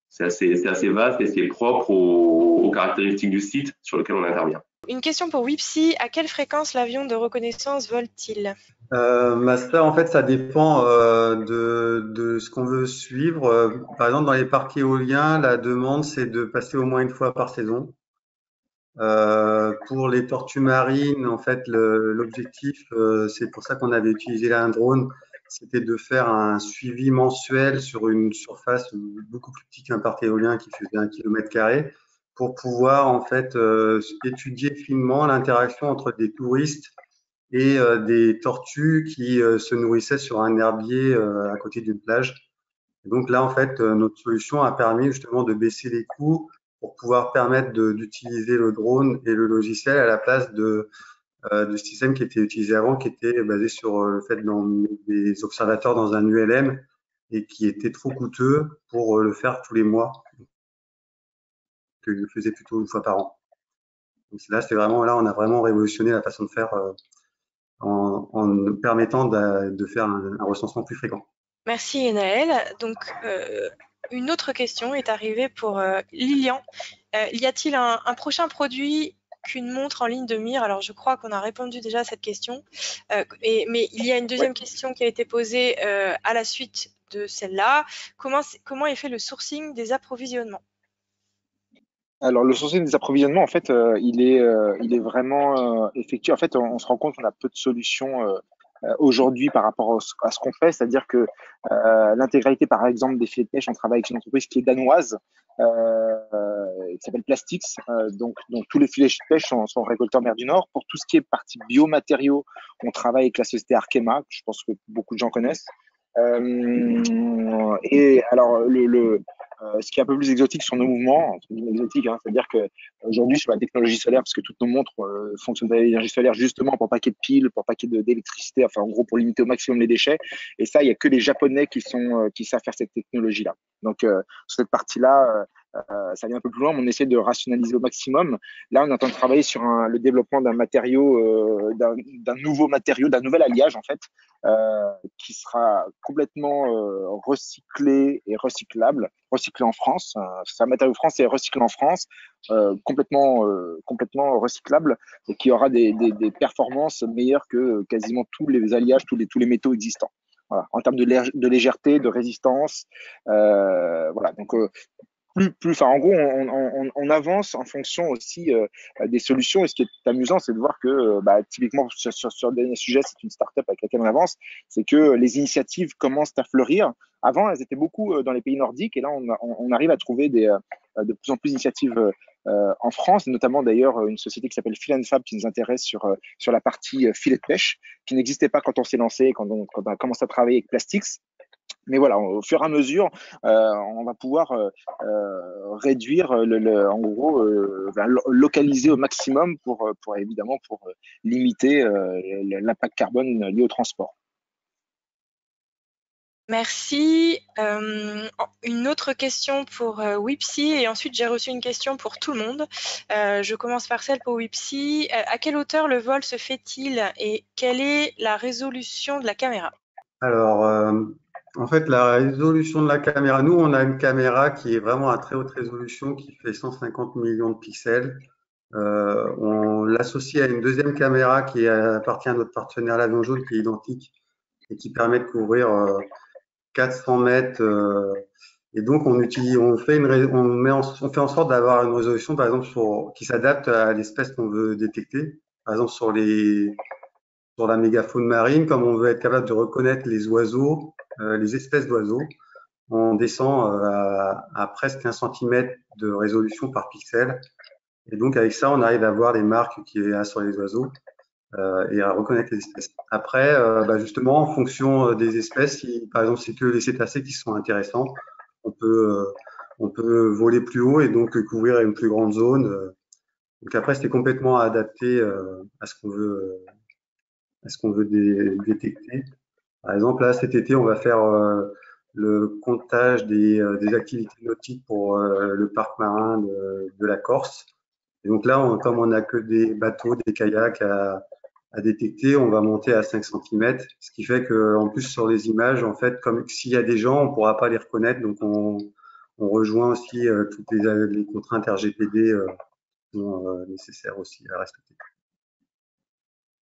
C'est assez vaste et c'est propre aux caractéristiques du site sur lequel on intervient. Une question pour Wipsy. À quelle fréquence l'avion de reconnaissance vole-t-il? Ça, en fait, ça dépend de ce qu'on veut suivre. Par exemple, dans les parcs éoliens, la demande, c'est de passer au moins une fois par saison. Pour les tortues marines, en fait, l'objectif, c'est pour ça qu'on avait utilisé là un drone, c'était de faire un suivi mensuel sur une surface beaucoup plus petite qu'un parc éolien qui faisait 1 km², pour pouvoir en fait étudier finement l'interaction entre des touristes et des tortues qui se nourrissaient sur un herbier à côté d'une plage. Et donc là, en fait, notre solution a permis justement de baisser les coûts pour pouvoir permettre d'utiliser le drone et le logiciel à la place du système qui était utilisé avant, qui était basé sur le fait d'emmener des observateurs dans un ULM et qui était trop coûteux pour le faire tous les mois, que je le faisais plutôt une fois par an. Donc là, on a vraiment révolutionné la façon de faire en permettant de faire un recensement plus fréquent. Merci Enaël. Donc, une autre question est arrivée pour Lilian. Y a-t-il un prochain produit qu'une montre en ligne de mire? Alors, je crois qu'on a répondu déjà à cette question. Mais il y a une deuxième question qui a été posée à la suite de celle-là. Comment est fait le sourcing des approvisionnements? Alors, le sourcing des approvisionnements, en fait, il est vraiment effectué. En fait, on se rend compte qu'on a peu de solutions aujourd'hui par rapport à ce qu'on fait, c'est-à-dire que l'intégralité, par exemple, des filets de pêche, on travaille avec une entreprise qui est danoise, qui s'appelle Plastix. Donc tous les filets de pêche sont récoltés en mer du Nord. Pour tout ce qui est partie biomatériaux, on travaille avec la société Arkema, que je pense que beaucoup de gens connaissent. Et alors, ce qui est un peu plus exotique sont nos mouvements, entre guillemets exotiques, hein, c'est-à-dire que aujourd'hui sur la technologie solaire, parce que toutes nos montres fonctionnent avec l'énergie solaire justement pour pas qu'il y ait de piles, pour pas qu'il y ait d'électricité, enfin en gros pour limiter au maximum les déchets. Et ça, il y a que les Japonais qui savent faire cette technologie-là. Donc sur cette partie-là, ça vient un peu plus loin, mais on essaie de rationaliser au maximum. Là, on est en train de travailler sur le développement d'un matériau, d'un nouveau matériau, d'un nouvel alliage en fait, qui sera complètement recyclé et recyclable, recyclé en France. C'est un matériau français et recyclé en France, complètement recyclable et qui aura des performances meilleures que quasiment tous les alliages, tous les métaux existants. Voilà. En termes de légèreté, de résistance, voilà. Donc en gros, on avance en fonction aussi des solutions. Et ce qui est amusant, c'est de voir que, typiquement, sur le dernier sujet, c'est une start-up avec laquelle on avance, c'est que les initiatives commencent à fleurir. Avant, elles étaient beaucoup dans les pays nordiques, et là, on arrive à trouver de plus en plus d'initiatives en France, notamment d'ailleurs une société qui s'appelle Fill and Fab qui nous intéresse sur la partie filet de pêche, qui n'existait pas quand on s'est lancé, quand on a commencé à travailler avec Plastix. Mais voilà, au fur et à mesure, on va pouvoir réduire, en gros, localiser au maximum pour évidemment limiter l'impact carbone lié au transport. Merci. Une autre question pour Wipsy et ensuite j'ai reçu une question pour tout le monde. Je commence par celle pour Wipsy. À quelle hauteur le vol se fait-il et quelle est la résolution de la caméra? Alors, en fait, la résolution de la caméra, nous, on a une caméra qui est vraiment à très haute résolution, qui fait 150 millions de pixels. On l'associe à une deuxième caméra qui appartient à notre partenaire L'Avion Jaune, qui est identique et qui permet de couvrir 400 mètres. Et donc, on fait en sorte d'avoir une résolution, par exemple, qui s'adapte à l'espèce qu'on veut détecter. Par exemple, sur la mégafaune marine, comme on veut être capable de reconnaître les oiseaux, les espèces d'oiseaux, on descend à presque 1 cm de résolution par pixel. Et donc, avec ça, on arrive à voir les marques qu'il y a sur les oiseaux et à reconnaître les espèces. Après, justement, en fonction des espèces, si par exemple, c'est que les cétacés qui sont intéressants, on peut voler plus haut et donc couvrir une plus grande zone. Donc après, c'est complètement adapté à ce qu'on veut détecter. Par exemple, là, cet été, on va faire le comptage des activités nautiques pour le parc marin de la Corse. Et donc là, comme on n'a que des bateaux, des kayaks à détecter, on va monter à 5 cm, ce qui fait qu'en plus, sur les images, en fait, comme s'il y a des gens, on ne pourra pas les reconnaître. Donc, on rejoint aussi toutes les contraintes RGPD qui sont nécessaires aussi à respecter.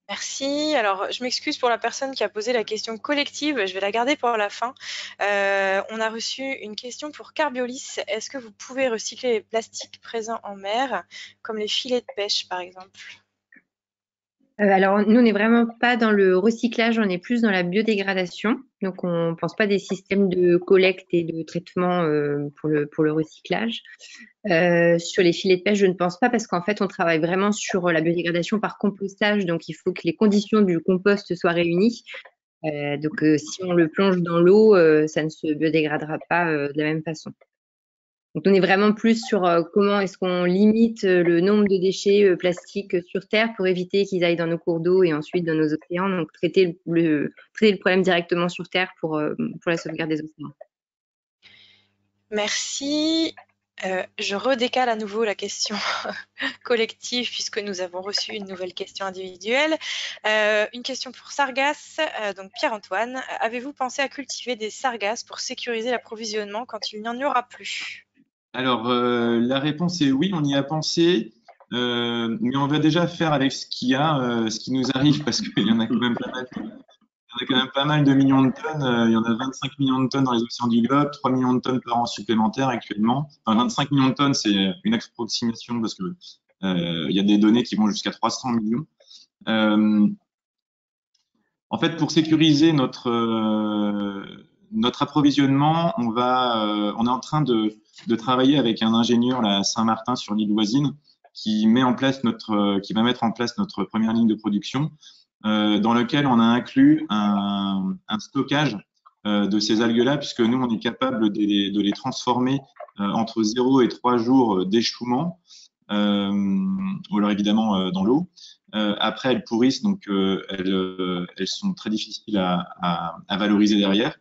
Merci. Alors, je m'excuse pour la personne qui a posé la question collective. Je vais la garder pour la fin. On a reçu une question pour Carbiolis. Est-ce que vous pouvez recycler les plastiques présents en mer, comme les filets de pêche, par exemple? Alors, nous, on n'est vraiment pas dans le recyclage, on est plus dans la biodégradation. Donc, on ne pense pas des systèmes de collecte et de traitement pour le recyclage. Sur les filets de pêche, je ne pense pas parce qu'en fait, on travaille vraiment sur la biodégradation par compostage. Donc, il faut que les conditions du compost soient réunies. Donc, si on le plonge dans l'eau, ça ne se biodégradera pas de la même façon. Donc, on est vraiment plus sur comment est-ce qu'on limite le nombre de déchets plastiques sur Terre pour éviter qu'ils aillent dans nos cours d'eau et ensuite dans nos océans. Donc, traiter le problème directement sur Terre pour la sauvegarde des océans. Merci. Je redécale à nouveau la question collective puisque nous avons reçu une nouvelle question individuelle. Une question pour Sargasses. Donc Pierre-Antoine, avez-vous pensé à cultiver des sargasses pour sécuriser l'approvisionnement quand il n'y en aura plus? Alors, la réponse est oui, on y a pensé, mais on va déjà faire avec ce qu'il y a, ce qui nous arrive, parce qu'il y en a quand même pas mal. Il y en a quand même pas mal de millions de tonnes. Il y en a 25 millions de tonnes dans les océans du globe, 3 millions de tonnes par an supplémentaires actuellement. Enfin, 25 millions de tonnes, c'est une approximation parce que il y a des données qui vont jusqu'à 300 millions. En fait, pour sécuriser notre approvisionnement, on est en train de travailler avec un ingénieur là, à Saint-Martin sur l'île voisine qui va mettre en place notre première ligne de production dans lequel on a inclus un stockage de ces algues-là puisque nous, on est capable de les transformer entre 0 et 3 jours d'échouement ou alors évidemment dans l'eau. Après, elles pourrissent, donc elles sont très difficiles à valoriser derrière.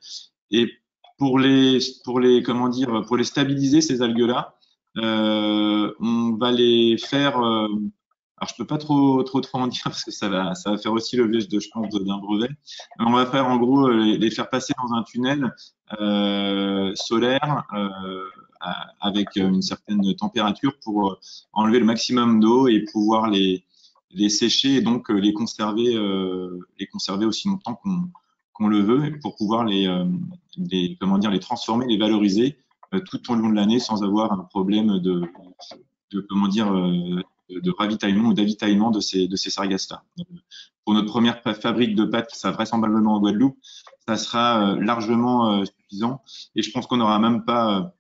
Et pour les stabiliser, ces algues-là, On va les faire. Alors, je peux pas trop en dire parce que ça va faire aussi l'objet, je pense, d'un brevet. On va faire en gros les faire passer dans un tunnel solaire avec une certaine température pour enlever le maximum d'eau et pouvoir les sécher et donc les conserver aussi longtemps qu'on le veut pour pouvoir les transformer, les valoriser tout au long de l'année sans avoir un problème de ravitaillement ou d'avitaillement de ces sargasses-là. Pour notre première fabrique de pâtes qui sera vraisemblablement en Guadeloupe, ça sera largement suffisant et je pense qu'on n'aura même pas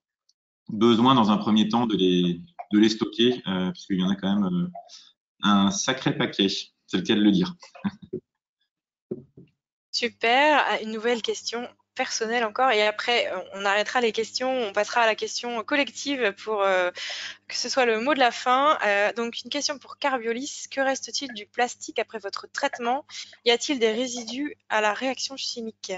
besoin dans un premier temps de les stocker puisqu'il y en a quand même un sacré paquet, c'est le cas de le dire. Super. Une nouvelle question personnelle encore, et après on arrêtera les questions, on passera à la question collective pour que ce soit le mot de la fin. Donc une question pour Carbiolis: que reste-t-il du plastique après votre traitement? Y a-t-il des résidus à la réaction chimique?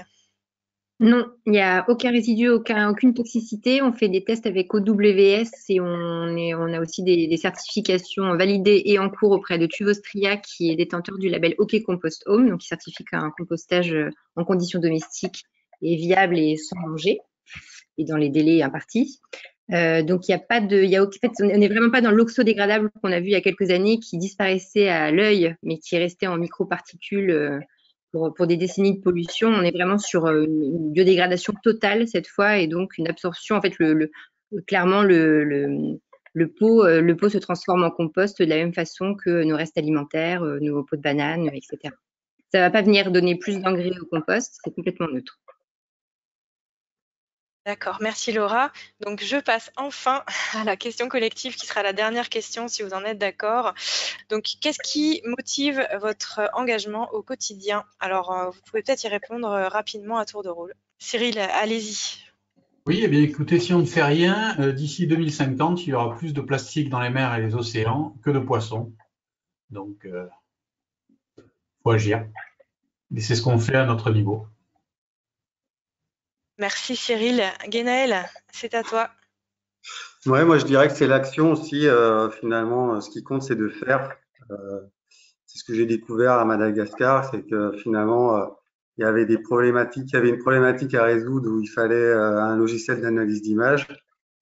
Non, il n'y a aucun résidu, aucune toxicité. On fait des tests avec OWS et on a aussi des certifications validées et en cours auprès de Tuvostria, qui est détenteur du label OK Compost Home, donc qui certifie qu'un compostage en conditions domestiques est viable et sans danger et dans les délais impartis. Donc il y a pas de, en fait, on n'est vraiment pas dans l'oxodégradable qu'on a vu il y a quelques années, qui disparaissait à l'œil, mais qui restait en microparticules. Pour des décennies de pollution, on est vraiment sur une biodégradation totale cette fois, et donc une absorption. En fait, clairement, le pot se transforme en compost de la même façon que nos restes alimentaires, nos pots de bananes, etc. Ça ne va pas venir donner plus d'engrais au compost, c'est complètement neutre. D'accord, merci Laura. Donc je passe enfin à la question collective qui sera la dernière question si vous en êtes d'accord. Donc qu'est-ce qui motive votre engagement au quotidien? Alors vous pouvez peut-être y répondre rapidement à tour de rôle. Cyril, allez-y. Oui, eh bien écoutez, si on ne fait rien, d'ici 2050, il y aura plus de plastique dans les mers et les océans que de poissons. Donc, faut agir. Et c'est ce qu'on fait à notre niveau. Merci Cyril. Guénaël, c'est à toi. Ouais, moi je dirais que c'est l'action aussi. Finalement, ce qui compte, c'est de faire. C'est ce que j'ai découvert à Madagascar, c'est que finalement, il y avait une problématique à résoudre où il fallait un logiciel d'analyse d'image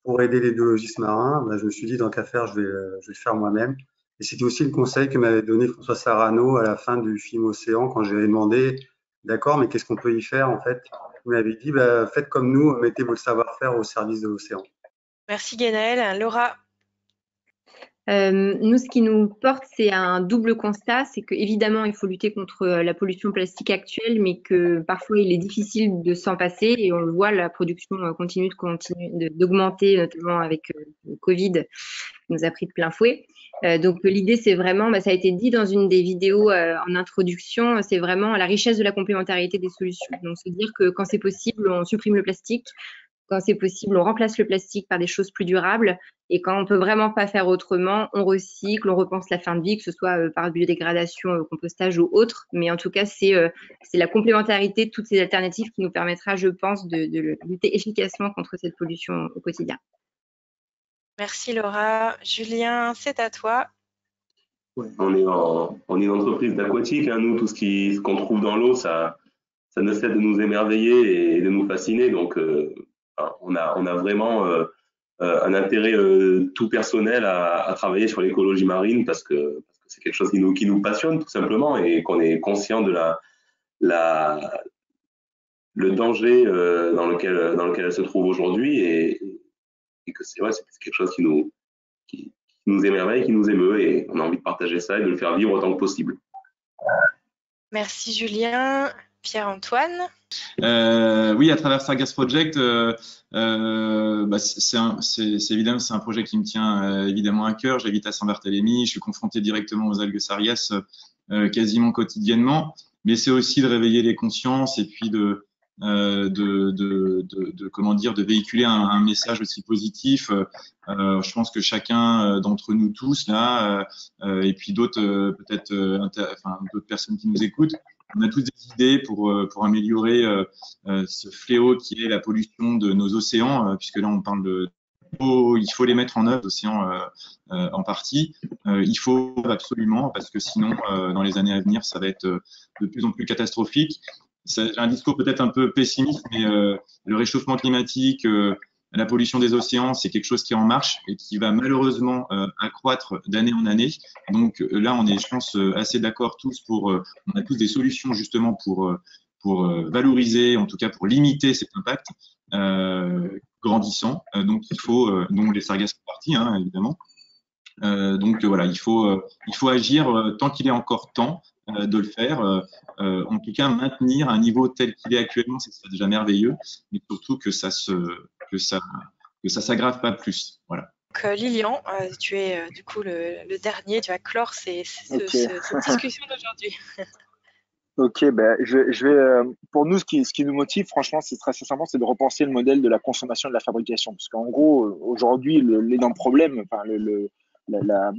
pour aider les biologistes marins. Ben, je me suis dit, tant qu'à faire, je vais le faire moi-même. Et c'était aussi le conseil que m'avait donné François Sarano à la fin du film Océan, quand j'avais demandé, d'accord, mais qu'est-ce qu'on peut y faire en fait? Il m'avait dit, bah, faites comme nous, mettez votre savoir-faire au service de l'océan. Merci Guénaël. Laura? Nous, ce qui nous porte, c'est un double constat, c'est qu'évidemment, il faut lutter contre la pollution plastique actuelle, mais que parfois, il est difficile de s'en passer, et on le voit, la production continue d'augmenter, notamment avec le Covid, qui nous a pris de plein fouet. Donc l'idée, c'est vraiment, ça a été dit dans une des vidéos en introduction, c'est vraiment la richesse de la complémentarité des solutions. Donc se dire que quand c'est possible, on supprime le plastique. Quand c'est possible, on remplace le plastique par des choses plus durables. Et quand on peut vraiment pas faire autrement, on recycle, on repense la fin de vie, que ce soit par biodégradation, compostage ou autre. Mais en tout cas, c'est la complémentarité de toutes ces alternatives qui nous permettra, je pense, de lutter efficacement contre cette pollution au quotidien. Merci Laura. Julien, c'est à toi. Ouais, on est une entreprise d'aquatique. Hein. Nous, tout ce qu'on trouve dans l'eau, ça ne cesse de nous émerveiller et de nous fasciner. Donc, on a vraiment un intérêt tout personnel à travailler sur l'écologie marine parce que c'est quelque chose qui nous passionne tout simplement et qu'on est conscient de le danger dans lequel elle se trouve aujourd'hui et que c'est quelque chose qui nous émerveille, qui nous émeut et on a envie de partager ça et de le faire vivre autant que possible. Merci Julien. Pierre-Antoine? Oui, à travers Sargass Project, c'est évidemment un projet qui me tient évidemment à cœur. J'habite à Saint-Barthélemy, je suis confronté directement aux algues sargasses quasiment quotidiennement, mais c'est aussi de réveiller les consciences et puis de véhiculer un message aussi positif. Je pense que chacun d'entre nous tous là, et puis d'autres d'autres personnes qui nous écoutent, on a tous des idées pour améliorer ce fléau qui est la pollution de nos océans, puisque là on parle il faut les mettre en œuvre, les océans en partie. Il faut absolument, parce que sinon, dans les années à venir, ça va être de plus en plus catastrophique. C'est un discours peut-être un peu pessimiste, mais le réchauffement climatique, la pollution des océans, c'est quelque chose qui est en marche et qui va malheureusement accroître d'année en année. Donc là, on est, je pense, assez d'accord tous on a tous des solutions justement pour valoriser, en tout cas pour limiter cet impact grandissant. Donc il faut, dont les sargasses font partie, hein, évidemment. Donc voilà, il faut agir tant qu'il est encore temps de le faire. En tout cas, maintenir un niveau tel qu'il est actuellement, c'est déjà merveilleux, mais surtout que ça s'aggrave pas plus. Voilà. Donc, Lilian, tu es du coup le dernier, tu vas clore cette discussion d'aujourd'hui. Ok, ben je vais pour nous ce qui nous motive franchement c'est très sincèrement c'est de repenser le modèle de la consommation et de la fabrication parce qu'en gros aujourd'hui l'énorme problème enfin la,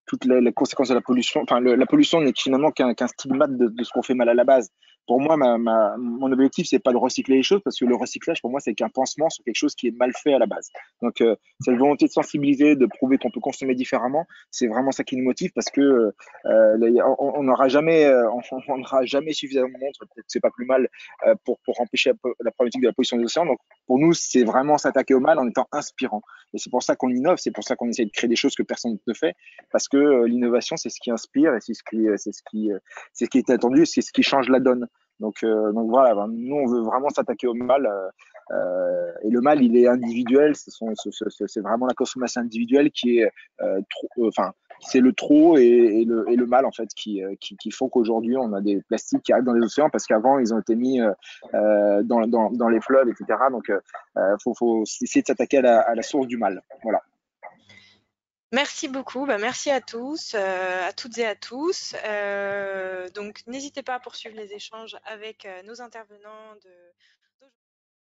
toutes les conséquences de la pollution. Enfin, la pollution n'est finalement qu'un stigmate de ce qu'on fait mal à la base. Pour moi, mon objectif, c'est pas de recycler les choses parce que le recyclage, pour moi, c'est qu'un pansement sur quelque chose qui est mal fait à la base. Donc, cette volonté de sensibiliser, de prouver qu'on peut consommer différemment, c'est vraiment ça qui nous motive parce que on n'aura jamais, on n'aura jamais suffisamment de montres. Peut-être que c'est pas plus mal pour empêcher la problématique de la pollution des océans. Donc, pour nous, c'est vraiment s'attaquer au mal en étant inspirant. Et c'est pour ça qu'on innove, c'est pour ça qu'on essaie de créer des choses que personne ne fait, parce que l'innovation, c'est ce qui inspire et c'est ce qui est attendu, c'est ce qui change la donne. Donc voilà, nous on veut vraiment s'attaquer au mal et le mal il est individuel, c'est vraiment la consommation individuelle qui est c'est le trop et le mal en fait qui font qu'aujourd'hui on a des plastiques qui arrivent dans les océans parce qu'avant ils ont été mis dans les fleuves, etc. Donc faut essayer de s'attaquer à la source du mal. Voilà. Merci beaucoup, merci à tous, à toutes et à tous. Donc n'hésitez pas à poursuivre les échanges avec nos intervenants